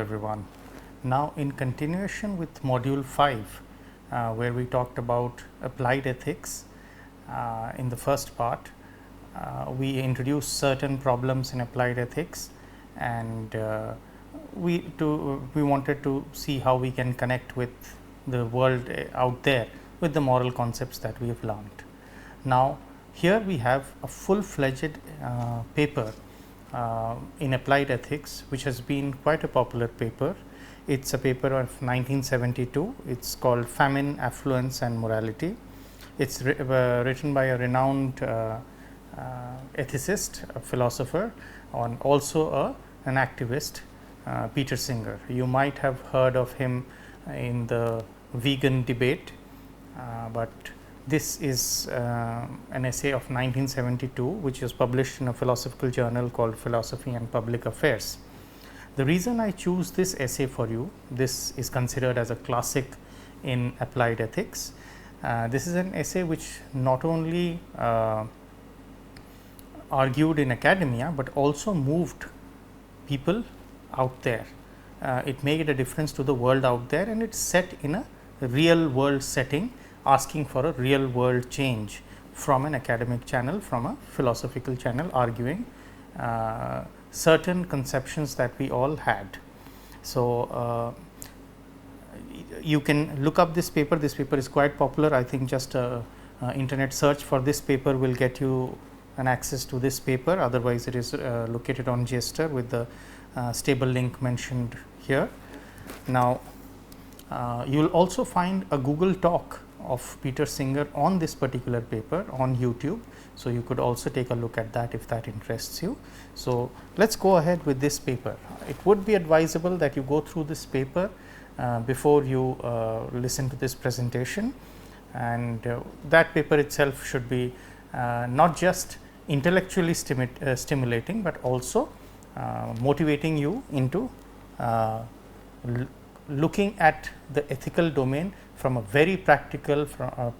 everyone. Now, in continuation with module 5, where we talked about applied ethics, in the first part, we introduced certain problems in applied ethics, and we wanted to see how we can connect with the world out there with the moral concepts that we have learned. Now, here we have a full-fledged paper in applied ethics, which has been quite a popular paper. It's a paper of 1972. It's called Famine, Affluence and Morality. It's written by a renowned ethicist, a philosopher, and also an activist, Peter Singer. You might have heard of him in the vegan debate, but this is an essay of 1972, which was published in a philosophical journal called Philosophy and Public Affairs. The reason I choose this essay for you, this is considered as a classic in applied ethics. This is an essay which not only argued in academia, but also moved people out there. It made a difference to the world out there, and it's set in a real world setting, asking for a real world change from an academic channel, from a philosophical channel, arguing certain conceptions that we all had. So, you can look up this paper. This paper is quite popular. I think just a internet search for this paper will get you an access to this paper. Otherwise, it is located on Jester with the stable link mentioned here. Now, you will also find a Google talk of Peter Singer on this particular paper on YouTube. So, you could also take a look at that if that interests you. So, let us go ahead with this paper. It would be advisable that you go through this paper before you listen to this presentation, and that paper itself should be not just intellectually stimulating, but also motivating you into looking at the ethical domain from a very practical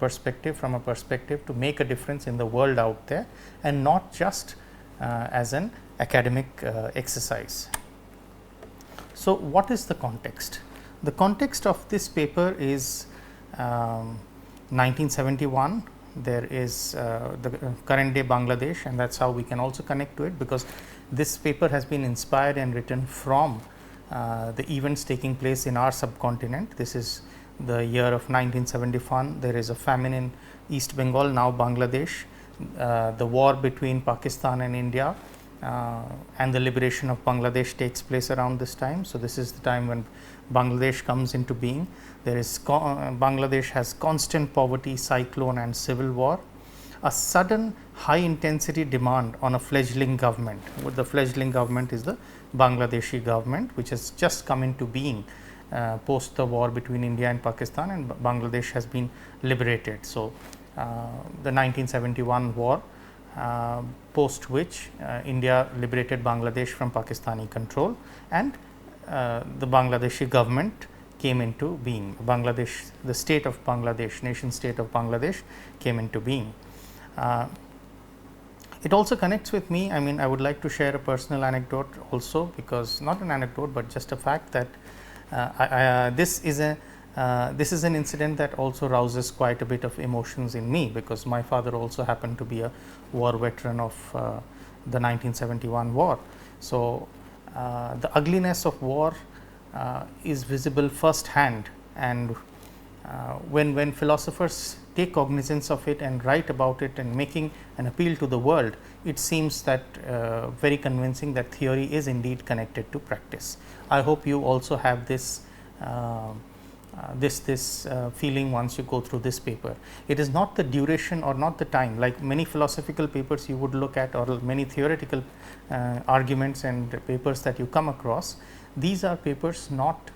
perspective, from a perspective to make a difference in the world out there, and not just as an academic exercise. So, what is the context? The context of this paper is 1971. There is the current day Bangladesh, and that is how we can also connect to it, because this paper has been inspired and written from the events taking place in our subcontinent. This is the year of 1971. There is a famine in East Bengal, now Bangladesh, the war between Pakistan and India, and the liberation of Bangladesh takes place around this time. So, this is the time when Bangladesh comes into being. There is Bangladesh has constant poverty, cyclone and civil war, a sudden high intensity demand on a fledgling government. The fledgling government is the Bangladeshi government, which has just come into being post the war between India and Pakistan, and Bangladesh has been liberated. So, the 1971 war, post which India liberated Bangladesh from Pakistani control, and the Bangladeshi government came into being. Bangladesh, the state of Bangladesh, nation state of Bangladesh came into being. It also connects with me. I mean, I would like to share a personal anecdote also, because not an anecdote, but just a fact that this is an incident that also rouses quite a bit of emotions in me, because my father also happened to be a war veteran of the 1971 war. So, the ugliness of war is visible firsthand, and when philosophers take cognizance of it and write about it and making an appeal to the world, it seems that very convincing that theory is indeed connected to practice. I hope you also have this feeling once you go through this paper. It is not the duration or not the time, like many philosophical papers you would look at, or many theoretical arguments and papers that you come across. These are papers not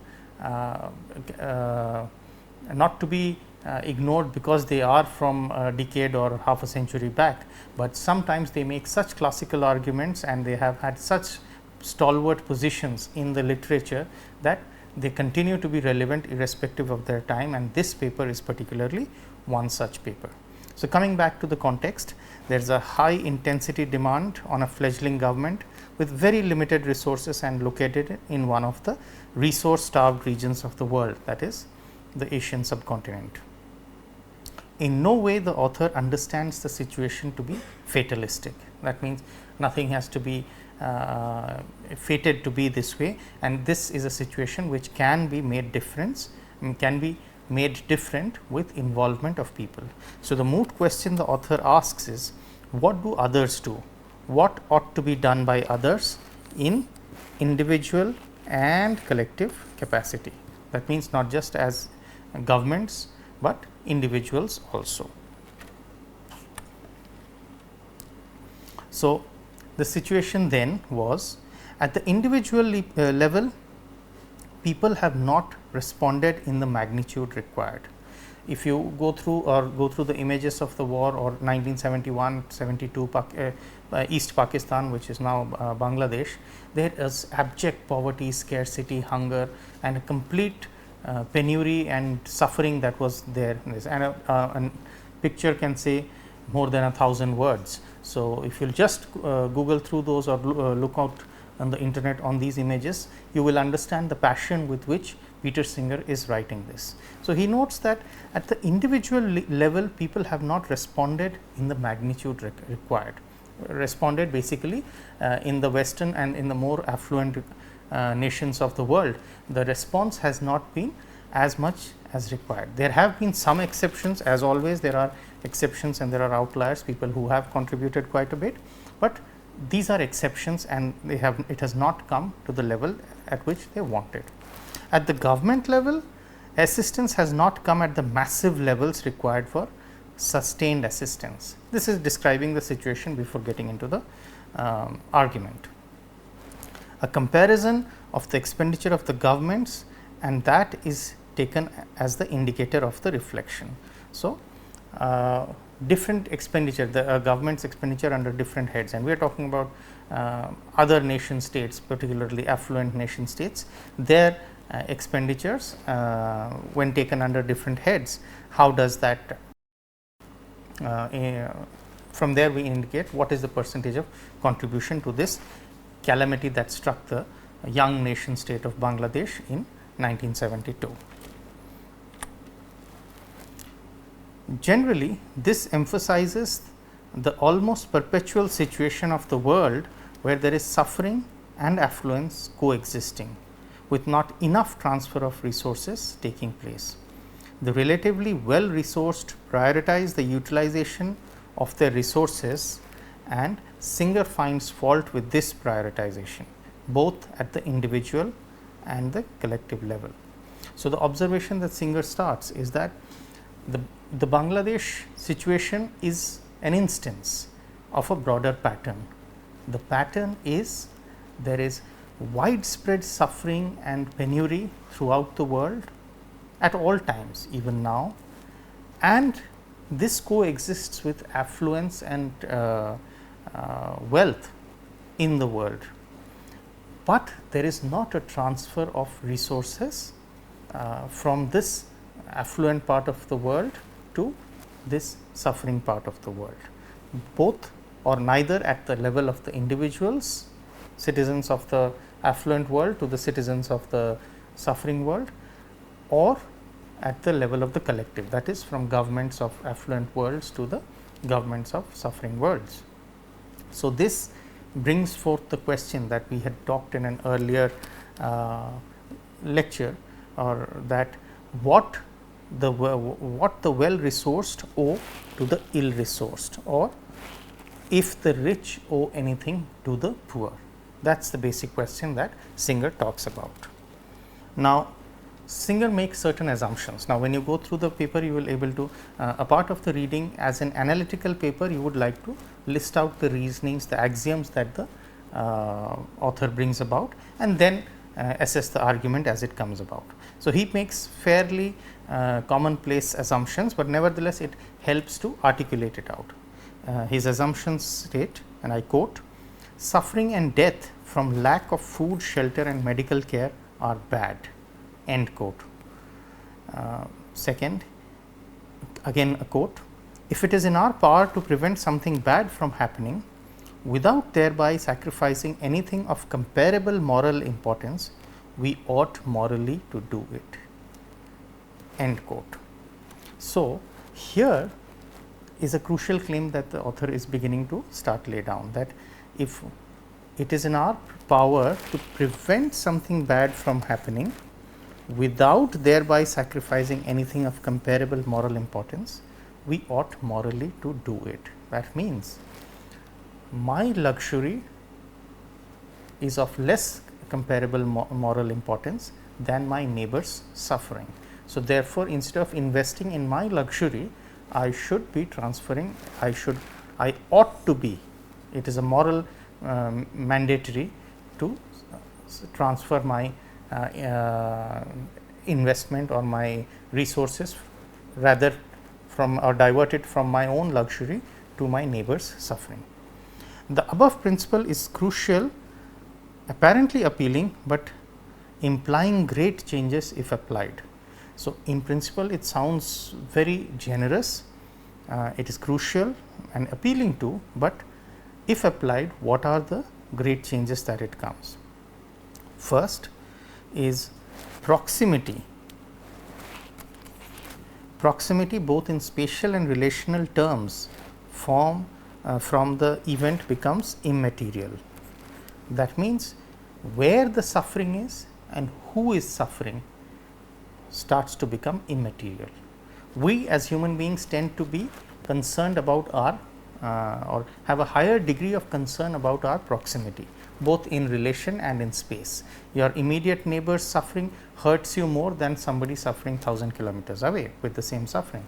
to be ignored because they are from a decade or half a century back, but sometimes they make such classical arguments and they have had such stalwart positions in the literature that they continue to be relevant irrespective of their time, and this paper is particularly one such paper. So, coming back to the context, there is a high intensity demand on a fledgling government with very limited resources and located in one of the resource starved regions of the world, that is the Asian subcontinent. In no way the author understands the situation to be fatalistic. That means nothing has to be fated to be this way, and this is a situation which can be made different with involvement of people. So, the moot question the author asks is, what do others do? What ought to be done by others in individual and collective capacity? That means not just as governments, but individuals also. So, the situation then was, at the individual level, people have not responded in the magnitude required. If you go through the images of the war or 1971-72 East Pakistan, which is now Bangladesh, there is abject poverty, scarcity, hunger, and a complete penury and suffering that was there. And a picture can say more than 1,000 words. So, if you just Google through those or look out on the internet on these images, you will understand the passion with which Peter Singer is writing this. So, he notes that at the individual level, people have not responded in the magnitude required. Responded basically in the Western and in the more affluent nations of the world, the response has not been as much as required. There have been some exceptions, as always there are exceptions and there are outliers, people who have contributed quite a bit, but these are exceptions and it has not come to the level at which they wanted. At the government level, assistance has not come at the massive levels required for sustained assistance. This is describing the situation before getting into the argument. A comparison of the expenditure of the governments, and that is taken as the indicator of the reflection. So, different expenditure, the government's expenditure under different heads, and we are talking about other nation states, particularly affluent nation states, their expenditures when taken under different heads. How does that from there we indicate what is the percentage of contribution to this calamity that struck the young nation state of Bangladesh in 1972. Generally, this emphasizes the almost perpetual situation of the world where there is suffering and affluence coexisting, with not enough transfer of resources taking place. The relatively well resourced prioritize the utilization of their resources, and Singer finds fault with this prioritization, both at the individual and the collective level. So, the observation that Singer starts is that the Bangladesh situation is an instance of a broader pattern. The pattern is there is widespread suffering and penury throughout the world at all times, even now, and this coexists with affluence and wealth in the world, but there is not a transfer of resources from this affluent part of the world to this suffering part of the world, both or neither at the level of the individuals, citizens of the affluent world to the citizens of the suffering world, or at the level of the collective, that is from governments of affluent worlds to the governments of suffering worlds. So, this brings forth the question that we had talked in an earlier lecture, or that what the well resourced owe to the ill resourced, or if the rich owe anything to the poor. That is the basic question that Singer talks about. Now, Singer makes certain assumptions. Now, when you go through the paper, you will able to a part of the reading as an analytical paper, you would like to list out the reasonings, the axioms that the author brings about, and then assess the argument as it comes about. So, he makes fairly commonplace assumptions, but nevertheless it helps to articulate it out. His assumptions state, and I quote, "Suffering and death from lack of food, shelter and medical care are bad," end quote. Second, again a quote, If it is in our power to prevent something bad from happening without thereby sacrificing anything of comparable moral importance, we ought morally to do it. End quote. So, here is a crucial claim that the author is beginning to start lay down, that if it is in our power to prevent something bad from happening without thereby sacrificing anything of comparable moral importance, we ought morally to do it. That means, my luxury is of less comparable moral importance than my neighbor's suffering. So, therefore, instead of investing in my luxury, I should be transferring, I ought to be, it is a moral mandatory to transfer my investment or my resources rather from or divert it from my own luxury to my neighbor's suffering. The above principle is crucial, apparently appealing, but implying great changes if applied. So, in principle it sounds very generous, it is crucial and appealing too, but if applied, what are the great changes that it comes? First is proximity. Proximity both in spatial and relational terms from the event becomes immaterial. That means, where the suffering is and who is suffering starts to become immaterial. We as human beings tend to be concerned about our or have a higher degree of concern about our proximity, both in relation and in space. Your immediate neighbor's suffering hurts you more than somebody suffering 1000 kilometers away with the same suffering.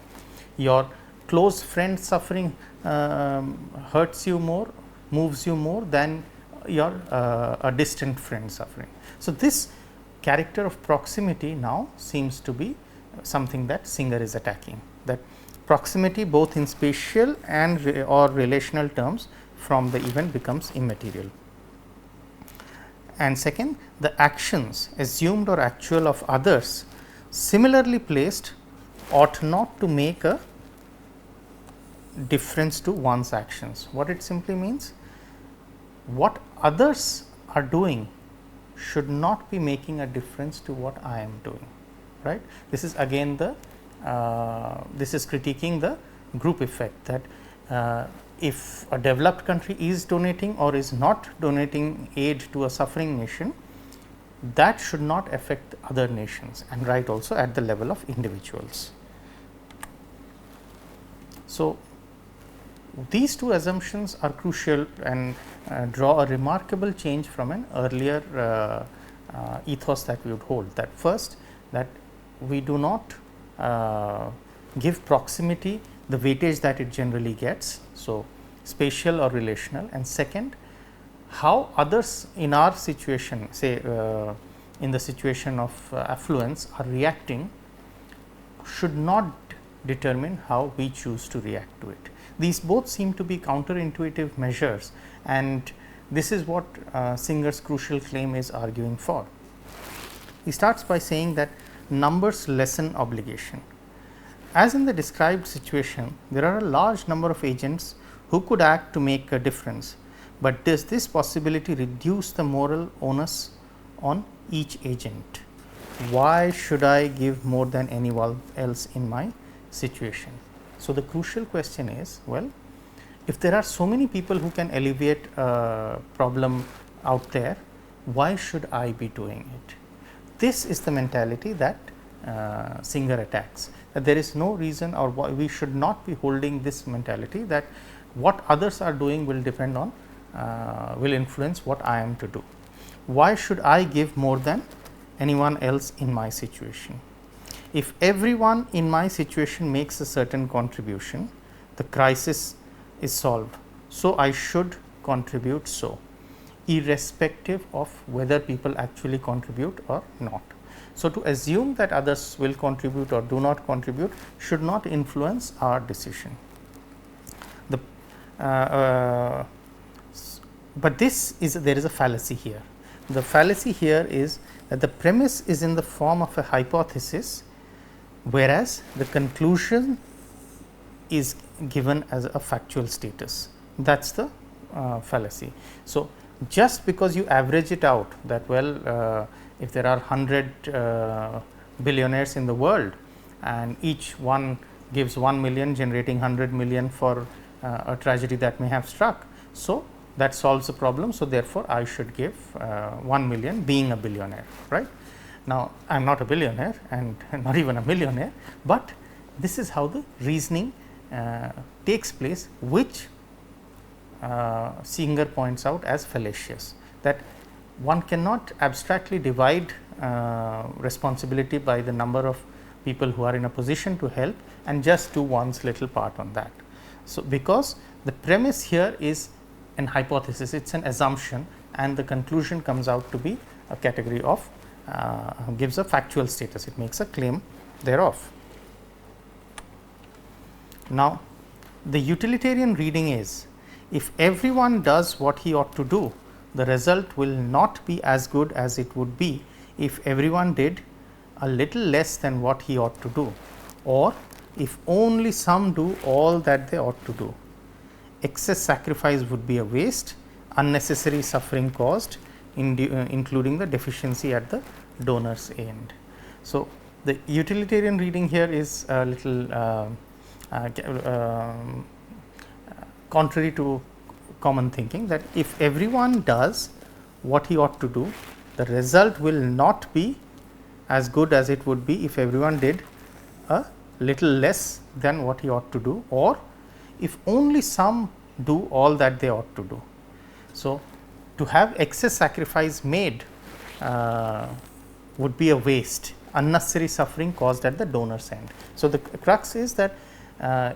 Your close friend suffering hurts you more, moves you more than your a distant friend suffering. So, this character of proximity now seems to be something that Singer is attacking, that proximity both in spatial and or relational terms from the event becomes immaterial. And second, the actions assumed or actual of others similarly placed ought not to make a difference to one's actions. What it simply means, what others are doing should not be making a difference to what I am doing, right. This is again the this is critiquing the group effect, that if a developed country is donating or is not donating aid to a suffering nation, that should not affect other nations, and right also at the level of individuals. So, these two assumptions are crucial and draw a remarkable change from an earlier ethos that we would hold, that first, that we do not give proximity the weightage that it generally gets. So, spatial or relational, and second, how others in our situation, say in the situation of affluence, are reacting should not determine how we choose to react to it. These both seem to be counterintuitive measures, and this is what Singer's crucial claim is arguing for. He starts by saying that numbers lessen obligation. As in the described situation, there are a large number of agents who could act to make a difference, but does this possibility reduce the moral onus on each agent? Why should I give more than anyone else in my situation? So, the crucial question is, well, if there are so many people who can alleviate a problem out there, why should I be doing it? This is the mentality that Singer attacks, that there is no reason, or we should not be holding this mentality that what others are doing will depend on will influence what I am to do. Why should I give more than anyone else in my situation? If everyone in my situation makes a certain contribution, the crisis is solved. So, I should contribute so, irrespective of whether people actually contribute or not. So, to assume that others will contribute or do not contribute should not influence our decision. But this is, there is a fallacy here. The fallacy here is that the premise is in the form of a hypothesis, whereas the conclusion is given as a factual status. That is the fallacy. So, just because you average it out that if there are 100 billionaires in the world and each one gives 1 million, generating 100 million for a tragedy that may have struck. So, that solves the problem. So, therefore, I should give 1 million being a billionaire, right. Now, I am not a billionaire and not even a millionaire, but this is how the reasoning takes place, which Singer points out as fallacious, that one cannot abstractly divide responsibility by the number of people who are in a position to help and just do one's little part on that. So, because the premise here is an hypothesis, it is an assumption, and the conclusion comes out to be a category of gives a factual status, it makes a claim thereof. Now, the utilitarian reading is, if everyone does what he ought to do, the result will not be as good as it would be if everyone did a little less than what he ought to do, or if only some do all that they ought to do. Excess sacrifice would be a waste, unnecessary suffering caused, including the deficiency at the donor's end. So, the utilitarian reading here is a little contrary to common thinking, that if everyone does what he ought to do, the result will not be as good as it would be if everyone did a little less than what he ought to do, or if only some do all that they ought to do. So, to have excess sacrifice made would be a waste, unnecessary suffering caused at the donor's end. So, the crux is that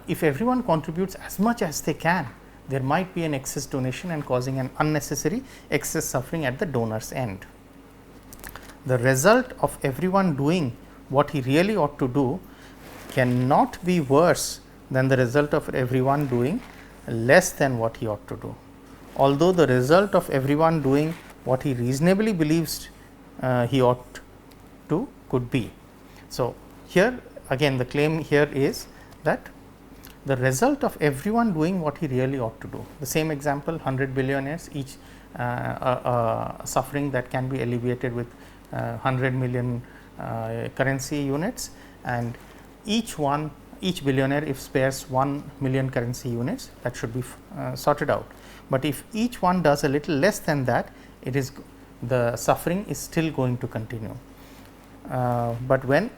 if everyone contributes as much as they can, there might be an excess donation and causing an unnecessary excess suffering at the donor's end. The result of everyone doing what he really ought to do cannot be worse than the result of everyone doing less than what he ought to do, although the result of everyone doing what he reasonably believes he ought to could be. So, here again the claim here is that the result of everyone doing what he really ought to do, the same example, 100 billionaires, each suffering that can be alleviated with 100 million currency units, and each billionaire, if spares 1 million currency units, that should be sorted out. But if each one does a little less than that, it is the suffering is still going to continue. But when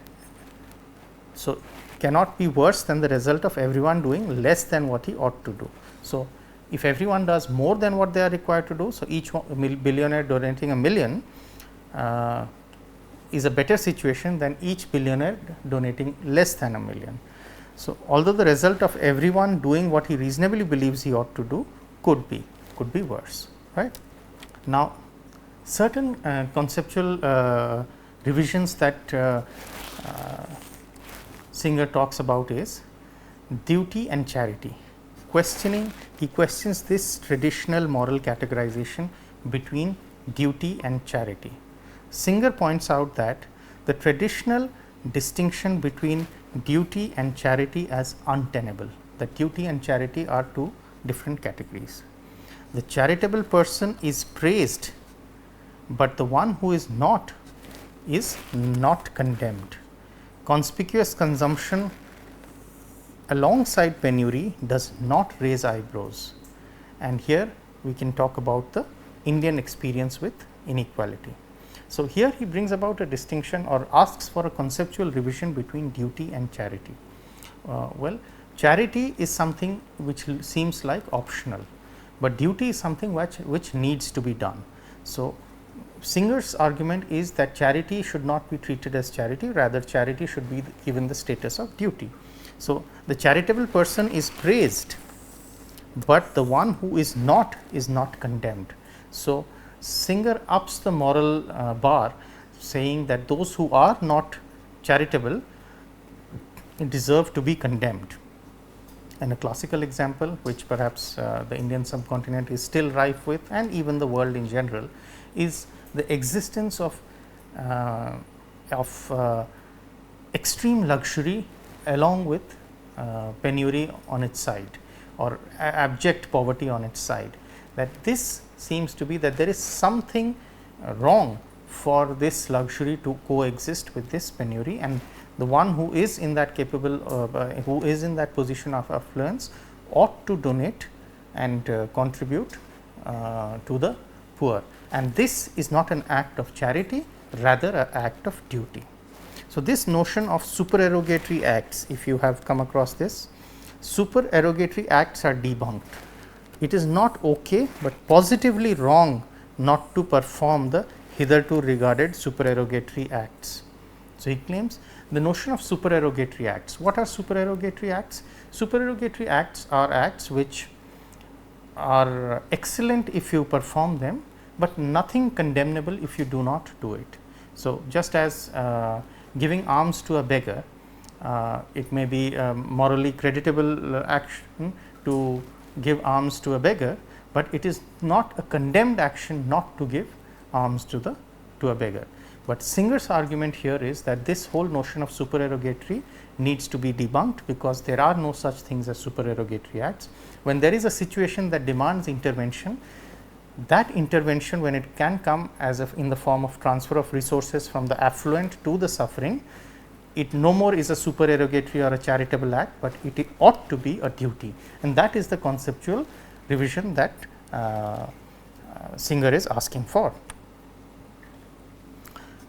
so cannot be worse than the result of everyone doing less than what he ought to do. So, if everyone does more than what they are required to do, so each billionaire donating a million is a better situation than each billionaire donating less than a million. So, although the result of everyone doing what he reasonably believes he ought to do could be worse, right. Now, certain conceptual revisions that Singer talks about is duty and charity. He questions this traditional moral categorization between duty and charity. Singer points out that the traditional distinction between duty and charity as untenable, that duty and charity are two different categories. The charitable person is praised, but the one who is not condemned. Conspicuous consumption alongside penury does not raise eyebrows, and here we can talk about the Indian experience with inequality. So, here he brings about a distinction or asks for a conceptual revision between duty and charity. Well, charity is something which seems like optional, but duty is something which needs to be done. So, Singer's argument is that charity should not be treated as charity, rather charity should be given the status of duty. So, the charitable person is praised, but the one who is not condemned. So, Singer ups the moral bar, saying that those who are not charitable deserve to be condemned. And a classical example, which perhaps the Indian subcontinent is still rife with, and even the world in general, is the existence of extreme luxury along with penury on its side or abject poverty on its side, that this seems to be that there is something wrong for this luxury to coexist with this penury, and the one who is in that capable who is in that position of affluence ought to donate and contribute to the poor, and this is not an act of charity, rather an act of duty. So, this notion of supererogatory acts, if you have come across this, supererogatory acts are debunked. It is not okay, but positively wrong not to perform the hitherto regarded supererogatory acts. So, he claims the notion of supererogatory acts. What are supererogatory acts? Supererogatory acts are acts which are excellent if you perform them, but nothing condemnable if you do not do it. So, just as giving alms to a beggar, it may be a morally creditable action to give alms to a beggar, but it is not a condemned action not to give alms to a beggar. But Singer's argument here is that this whole notion of supererogatory needs to be debunked, because there are no such things as supererogatory acts. When there is a situation that demands intervention, that intervention, when it can come as in the form of transfer of resources from the affluent to the suffering, it no more is a supererogatory or a charitable act, but it ought to be a duty, and that is the conceptual revision that Singer is asking for.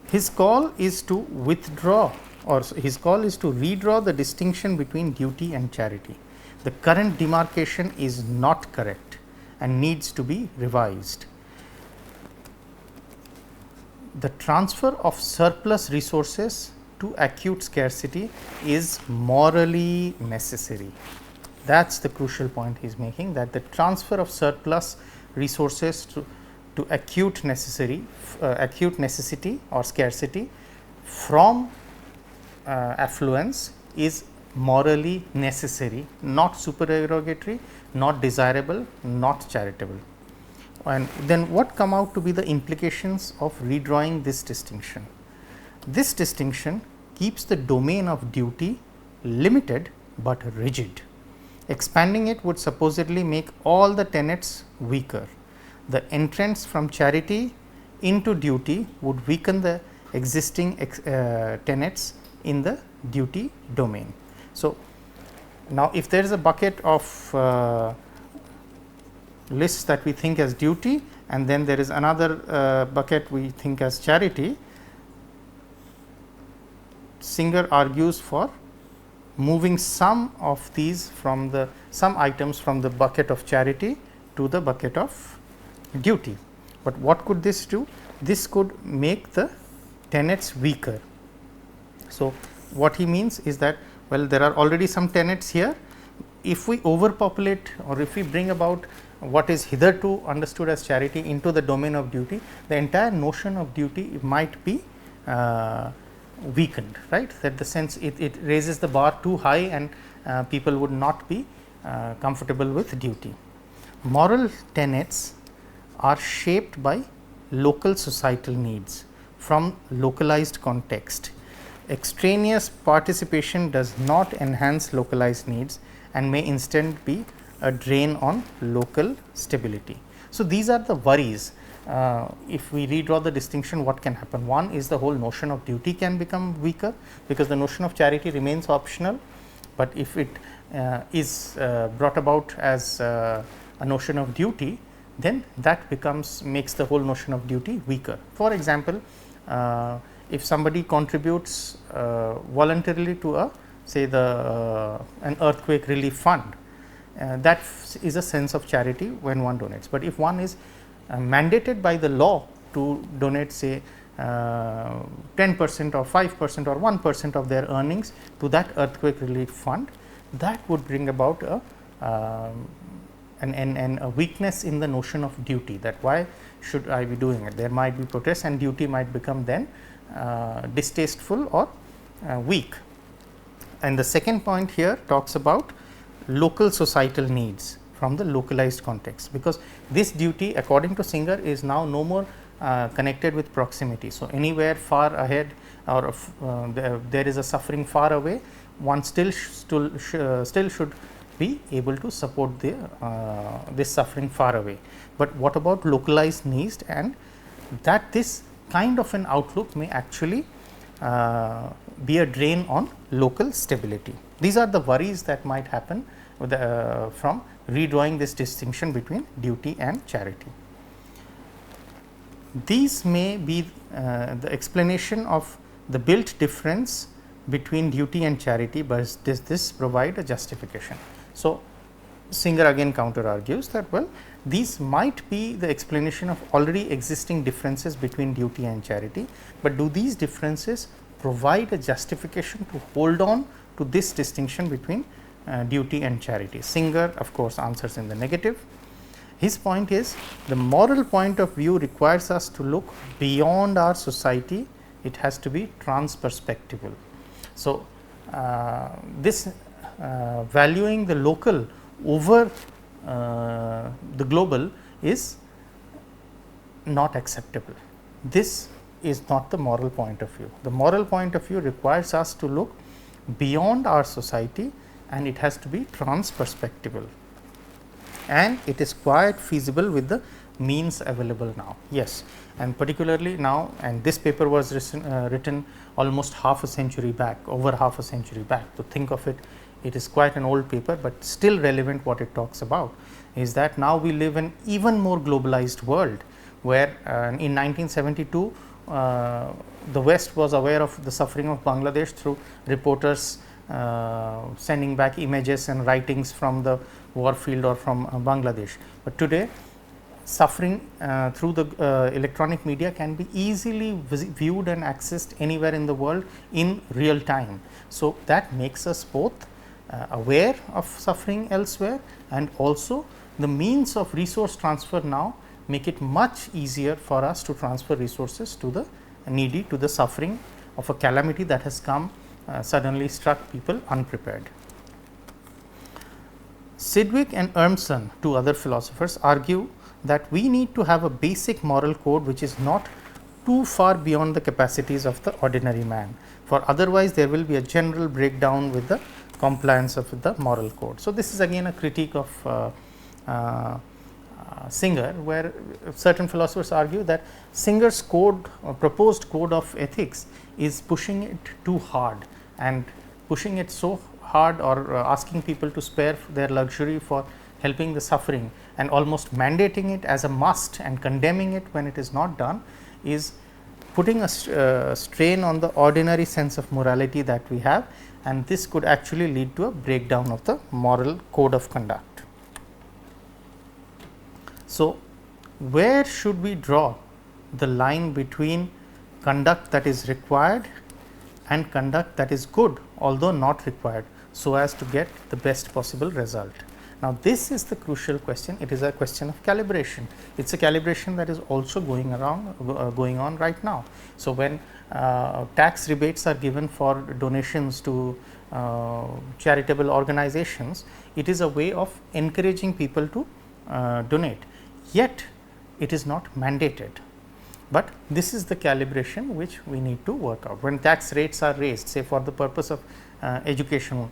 His call is to withdraw, or his call is to redraw the distinction between duty and charity. The current demarcation is not correct and needs to be revised. The transfer of surplus resources to acute scarcity is morally necessary. That is the crucial point he is making, that the transfer of surplus resources to acute necessity or scarcity from affluence is morally necessary, not supererogatory, not desirable, not charitable. And then what come out to be the implications of redrawing this distinction? This distinction keeps the domain of duty limited but rigid. Expanding it would supposedly make all the tenets weaker. The entrance from charity into duty would weaken the existing tenets in the duty domain. So, now if there is a bucket of lists that we think as duty, and then there is another bucket we think as charity, Singer argues for moving some of these from some items from the bucket of charity to the bucket of duty. But what could this do? This could make the tenets weaker. So, what he means is that, well, there are already some tenets here. If we overpopulate, or if we bring about what is hitherto understood as charity into the domain of duty, the entire notion of duty might be weakened, right? That the sense it raises the bar too high, and people would not be comfortable with duty. Moral tenets are shaped by local societal needs from localized context. Extraneous participation does not enhance localized needs and may instead be a drain on local stability. So, these are the worries. If we redraw the distinction, what can happen? One is the whole notion of duty can become weaker, because the notion of charity remains optional, but if it is brought about as a notion of duty, then that makes the whole notion of duty weaker. For example, if somebody contributes voluntarily to an earthquake relief fund, that is a sense of charity when one donates. But if one is mandated by the law to donate, say 10% or 5% or 1% of their earnings to that earthquake relief fund, that would bring about a weakness in the notion of duty, that why should I be doing it? There might be protests, and duty might become then distasteful or weak. And the second point here talks about local societal needs from the localized context, because this duty, according to Singer, is now no more connected with proximity. So, anywhere far ahead or there is a suffering far away, one still should be able to support the this suffering far away. But what about localized needs, and that this kind of an outlook may actually be a drain on local stability. These are the worries that might happen with from redrawing this distinction between duty and charity. These may be the explanation of the built difference between duty and charity, but does this provide a justification? So, Singer again counter argues that, well, these might be the explanation of already existing differences between duty and charity, but do these differences provide a justification to hold on to this distinction between duty and charity? Singer of course answers in the negative. His point is, the moral point of view requires us to look beyond our society, it has to be transperspectival. So, this valuing the local over the global is not acceptable. This is not the moral point of view. The moral point of view requires us to look beyond our society, and it has to be transperspectival, and it is quite feasible with the means available now. Yes, and particularly now, and this paper was written almost half a century back, over half a century back. To think of it, it is quite an old paper, but still relevant. What it talks about is that now we live in even more globalized world, where in 1972 the West was aware of the suffering of Bangladesh through reporters sending back images and writings from the war field or from Bangladesh. But today, suffering through the electronic media can be easily viewed and accessed anywhere in the world in real time. So, that makes us both aware of suffering elsewhere, and also the means of resource transfer now make it much easier for us to transfer resources to the needy, to the suffering of a calamity that has come suddenly struck people unprepared. Sidgwick and Urmson, two other philosophers, argue that we need to have a basic moral code which is not too far beyond the capacities of the ordinary man, for otherwise there will be a general breakdown with the compliance of the moral code. So, this is again a critique of Singer, where certain philosophers argue that Singer's code, proposed code of ethics, is pushing it too hard, and pushing it so hard, or asking people to spare their luxury for helping the suffering, and almost mandating it as a must and condemning it when it is not done, is putting a strain on the ordinary sense of morality that we have, and this could actually lead to a breakdown of the moral code of conduct. So, where should we draw the line between conduct that is required and conduct that is good, although not required, so as to get the best possible result? Now, this is the crucial question. It is a question of calibration. It is a calibration that is also going on right now. So, when tax rebates are given for donations to charitable organizations, it is a way of encouraging people to donate, yet it is not mandated. But this is the calibration which we need to work out. When tax rates are raised, say for the purpose of education,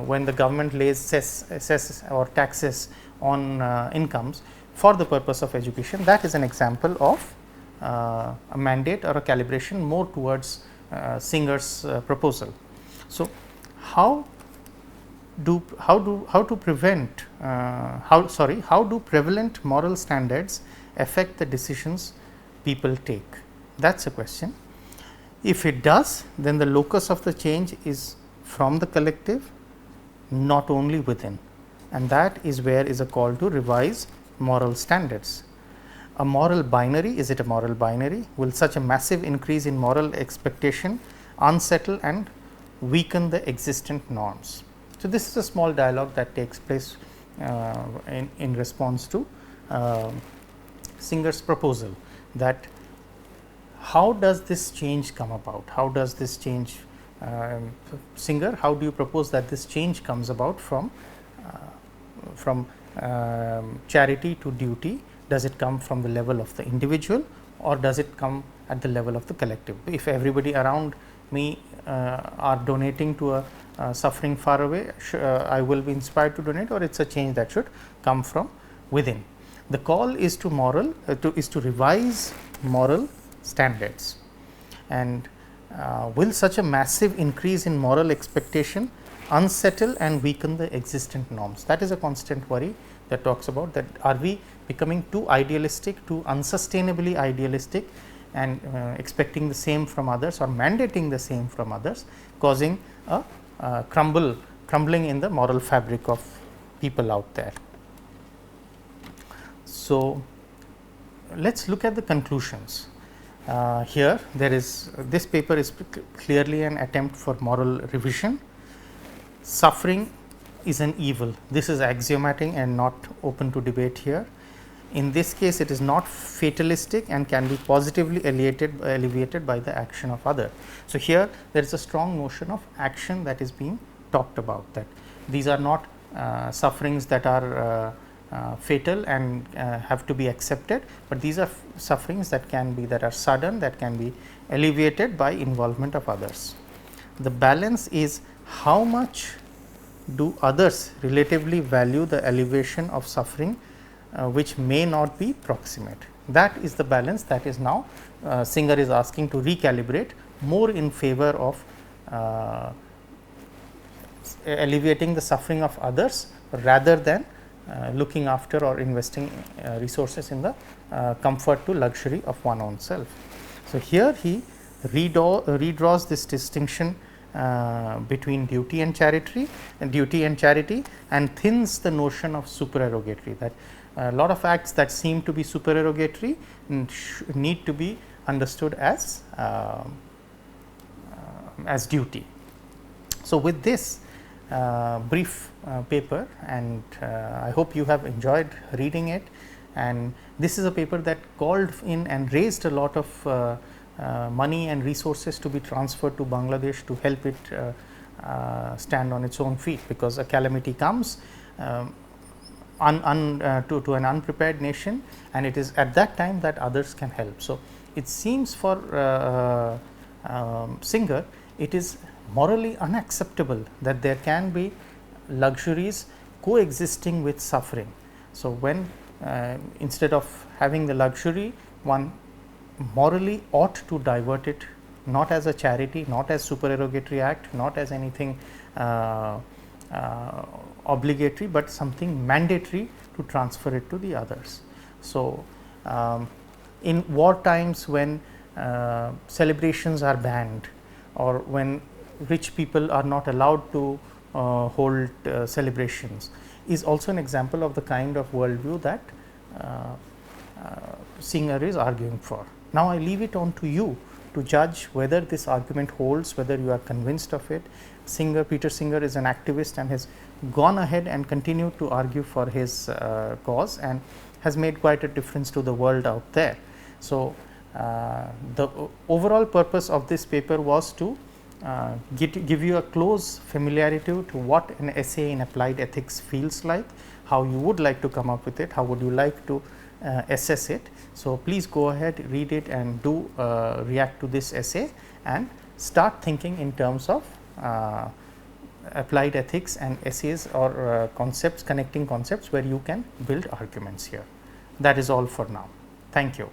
when the government lays cess or taxes on incomes for the purpose of education, that is an example of a mandate or a calibration more towards Singer's proposal. So, how do prevalent moral standards affect the decisions people take? That is a question. If it does, then the locus of the change is from the collective, not only within, and that is where is a call to revise moral standards. A moral binary, is it a moral binary? Will such a massive increase in moral expectation unsettle and weaken the existent norms? So, this is a small dialogue that takes place in response to Singer's proposal, that how does this change come about? How does this change, Singer, how do you propose that this change comes about from charity to duty? Does it come from the level of the individual, or does it come at the level of the collective? If everybody around me are donating to a suffering far away, I will be inspired to donate, or it's a change that should come from within. The call is to revise moral standards, and will such a massive increase in moral expectation unsettle and weaken the existent norms? That is a constant worry that talks about that. Are we becoming too idealistic, too unsustainably idealistic, and expecting the same from others, or mandating the same from others, causing a crumbling in the moral fabric of people out there? So, let us look at the conclusions. Here there is, this paper is clearly an attempt for moral revision. Suffering is an evil. This is axiomatic and not open to debate here. In this case, it is not fatalistic and can be positively alleviated by the action of other. So, here there is a strong notion of action that is being talked about, that these are not sufferings that are fatal and have to be accepted, but these are sufferings that are sudden, that can be alleviated by involvement of others. The balance is how much do others relatively value the alleviation of suffering which may not be proximate. That is the balance that is now Singer is asking to recalibrate more in favor of alleviating the suffering of others rather than looking after or investing resources in the comfort to luxury of one own self. So, here he redraws this distinction between duty and charity, and thins the notion of supererogatory, that a lot of acts that seem to be supererogatory need to be understood as duty. So, with this brief paper, and I hope you have enjoyed reading it, and this is a paper that called in and raised a lot of money and resources to be transferred to Bangladesh to help it stand on its own feet, because a calamity comes to an unprepared nation, and it is at that time that others can help. So, it seems for Singer, it is morally unacceptable that there can be luxuries coexisting with suffering. So, when instead of having the luxury, one morally ought to divert it, not as a charity, not as supererogatory act, not as anything obligatory, but something mandatory to transfer it to the others. So, in war times, when celebrations are banned, or when rich people are not allowed to hold celebrations, is also an example of the kind of worldview that Singer is arguing for. Now, I leave it on to you to judge whether this argument holds, whether you are convinced of it. Peter Singer is an activist and has gone ahead and continued to argue for his cause, and has made quite a difference to the world out there. So, the overall purpose of this paper was to give you a close familiarity to what an essay in applied ethics feels like, how you would like to come up with it, how would you like to assess it. So, please go ahead, read it, and do react to this essay, and start thinking in terms of applied ethics and essays or concepts, connecting concepts where you can build arguments here. That is all for now. Thank you.